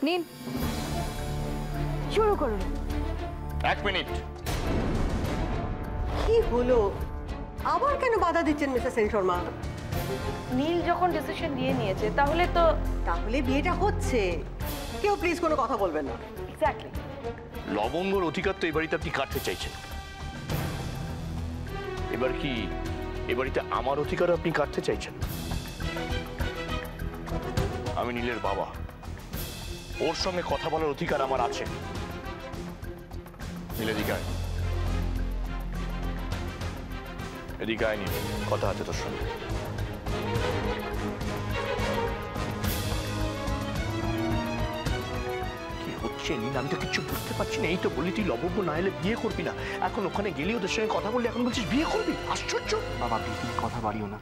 নিন, শুরু করুন। 1 মিনিট। কি হলো? আবার কেন বাধা দিচ্ছেন মিসেস সেন শর্মা? নীল যখন ডিসিশন নিয়ে নিয়েছে তাহলে বিয়েটা হচ্ছে। কেউ প্লিজ কোনো কথা বলবেন না। এক্স্যাক্টলি। লবঙ্গর অধিকার তো এই বাড়িতে আপনি কাটতে চাইছেন। এবার কি এ বাড়িতে আমার অধিকার আপনি কাটতে চাইছেন? আমি নীলের বাবা, ওর সঙ্গে কথা বলার অধিকার আমার আছে। নীল এদিকে আয়, এদিকে আয় নীল, কথা আছে তোর সঙ্গে। কি হচ্ছে নীল? আমি তো কিছু বুঝতে পারছি না। এই তো বলি তুই লবঙ্গ না এলে বিয়ে করবি না, এখন ওখানে গেলি ওদের সঙ্গে কথা বললি, এখন বলছিস বিয়ে করবি? আশ্চর্য। বাবা তুমি কথা বাড়িও না,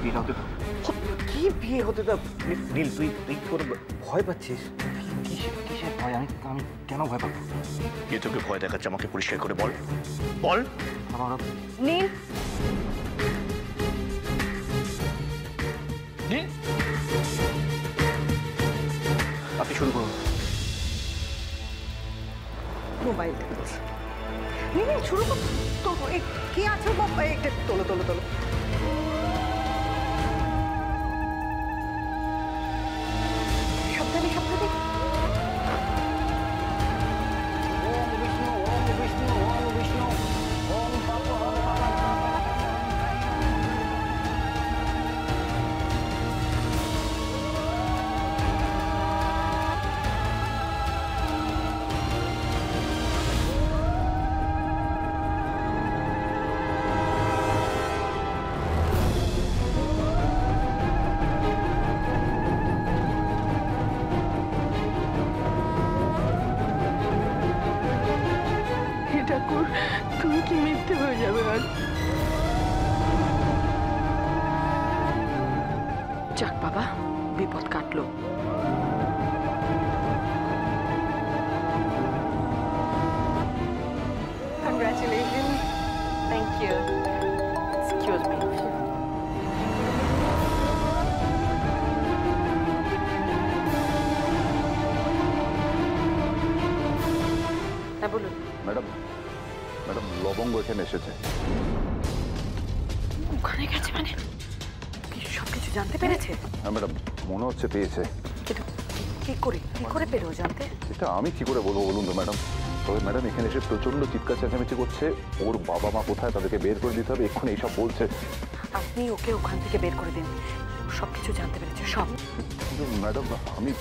বিয়ে হতে দাও। কি বিয়ে হতে দাও? নীল তুই তোর ভয় পাচ্ছিস? কিসের ভয়? আমি কেন ভয় পাবো? কে তোকে ভয় দেখাচ্ছে? আমাকে পরিষ্কার করে বল, বল। বাবা নীল, আপনি শুরু করুন। মোবাইল দেখছি। শুরু কর। তো কি আছে বাবা? একটা তোলো তোলো তোলো। সাবধানে সাবধানে। ওম বিষ্ণু ওম বিষ্ণু ওম বিষ্ণু ওম পাপ ওম পাপ। ঠাকুর, তুমি কি মিথ্যে হয়ে যাবে আজ? যাক বাবা, বিপদ কাটলো। Congratulations. Thank you. Excuse me. হ্যাঁ বলুন। ম্যাডাম লবঙ্গ এখানে এসেছে। ওখানে গেছে মানে? সবকিছু জানতে পেরেছে? হ্যাঁ ম্যাডাম, মনে হচ্ছে পেয়েছে। কিন্তু কি করে পেরো জানতে? এটা আমি কি করে বলবো বলুন তো ম্যাডাম। তবে ম্যাডাম এখানে এসে প্রচন্ড চিৎকার চেঁচামেচি করছে। ওর বাবা মা কোথায়, তাদেরকে বের করে দিতে হবে এক্ষুনি, এইসব বলছে। আপনি ওকে ওখান থেকে বের করে দিন। সবকিছু জানতে পেরেছে, সব। কিন্তু ম্যাডাম আমি